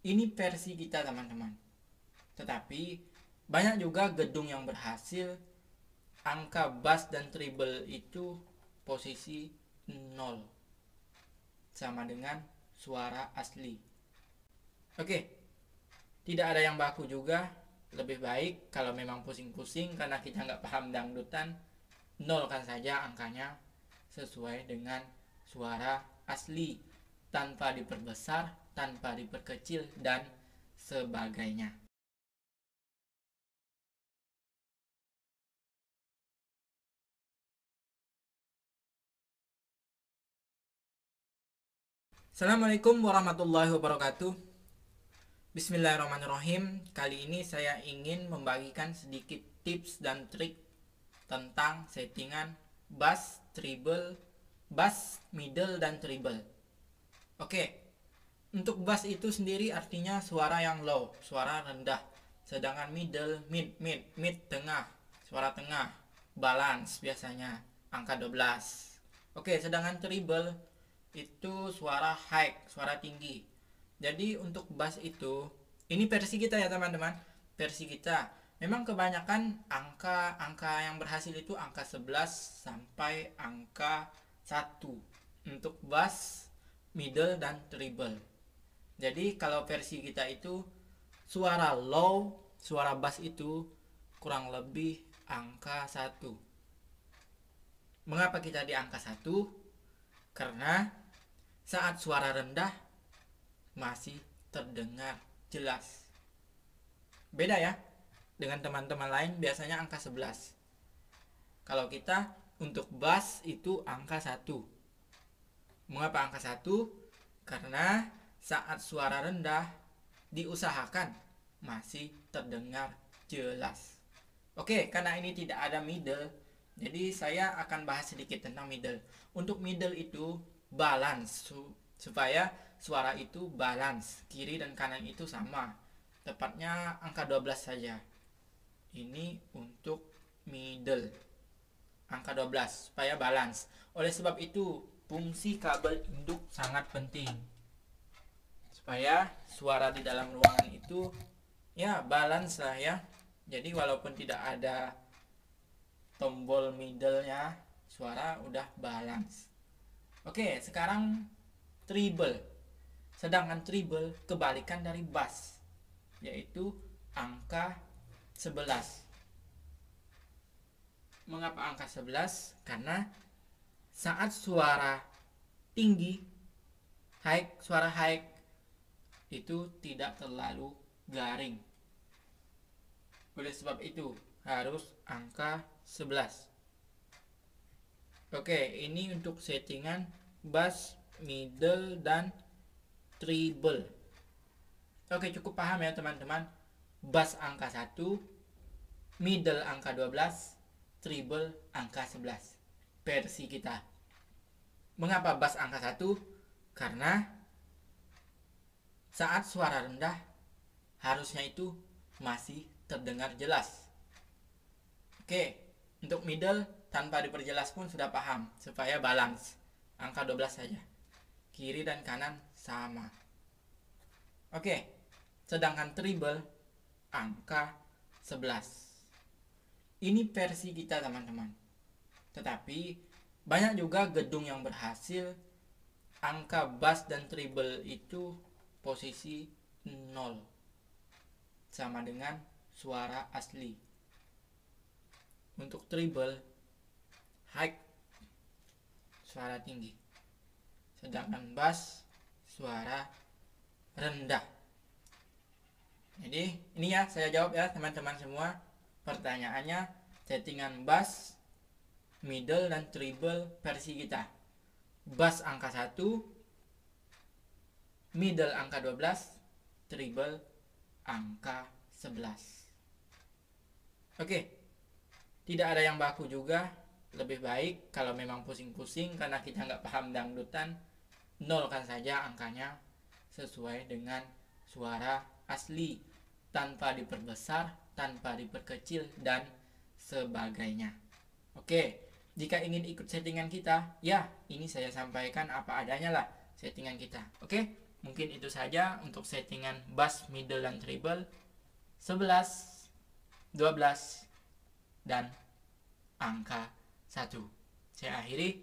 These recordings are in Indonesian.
Ini versi kita teman-teman. Tetapi banyak juga gedung yang berhasil angka bass dan treble itu posisi 0, sama dengan suara asli. Oke, tidak ada yang baku juga. Lebih baik kalau memang pusing-pusing karena kita nggak paham dangdutan, nolkan saja angkanya sesuai dengan suara asli, tanpa diperbesar, tanpa diperkecil, dan sebagainya. Assalamualaikum warahmatullahi wabarakatuh. Bismillahirrahmanirrahim. Kali ini saya ingin membagikan sedikit tips dan trik tentang settingan bass, treble, bass, middle, dan treble. Oke, untuk bass itu sendiri artinya suara yang low, suara rendah. Sedangkan middle, mid tengah, suara tengah, balance biasanya, angka 12. Oke, sedangkan treble itu suara high, suara tinggi. Jadi untuk bass itu, ini versi kita ya teman-teman, versi kita. Memang kebanyakan angka yang berhasil itu angka 11 sampai angka 1 untuk bass, middle, dan treble. Jadi kalau versi kita itu suara low, suara bass itu kurang lebih angka 1. Mengapa kita di angka 1? Karena saat suara rendah masih terdengar jelas. Beda ya dengan teman-teman lain, biasanya angka 11. Kalau kita untuk bass itu angka 1. Mengapa angka 1? Karena saat suara rendah diusahakan masih terdengar jelas. Oke, karena ini tidak ada middle, jadi saya akan bahas sedikit tentang middle. Untuk middle itu balance, supaya suara itu balance, kiri dan kanan itu sama, tepatnya angka 12 saja. Ini untuk middle, angka 12 supaya balance. Oleh sebab itu fungsi kabel induk sangat penting, supaya suara di dalam ruangan itu ya balance lah ya. Jadi walaupun tidak ada tombol middle-nya, suara udah balance. Oke, sekarang treble. Sedangkan treble kebalikan dari bass, yaitu angka 11. Mengapa angka 11? Karena saat suara tinggi, suara high itu tidak terlalu garing. Oleh sebab itu harus angka 11. Oke, ini untuk settingan bass, middle, dan treble. Oke, cukup paham ya teman-teman. Bass angka 1, middle angka 12, treble angka 11. Versi kita. Mengapa bass angka 1? Karena saat suara rendah harusnya itu masih terdengar jelas. Oke, untuk middle tanpa diperjelas pun sudah paham, supaya balance, angka 12 saja. Kiri dan kanan sama. Oke, sedangkan treble angka 11. Ini versi kita teman-teman. Tetapi banyak juga gedung yang berhasil angka bass dan treble itu posisi 0, sama dengan suara asli. Untuk treble high, suara tinggi. Sedangkan bass suara rendah. Jadi ini ya saya jawab ya teman-teman semua. Pertanyaannya settingan bass, middle, dan treble versi kita. Bass angka 1, middle angka 12, treble angka 11. Oke, tidak ada yang baku juga. Lebih baik kalau memang pusing-pusing karena kita nggak paham dangdutan, nolkan saja angkanya sesuai dengan suara asli, tanpa diperbesar, tanpa diperkecil, dan sebagainya. Oke, jika ingin ikut settingan kita, ya ini saya sampaikan apa adanya lah settingan kita. Oke, Mungkin itu saja untuk settingan bass, middle, dan treble 11, 12, dan angka 1. Saya akhiri.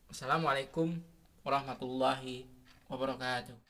Wassalamualaikum warahmatullahi wabarakatuh.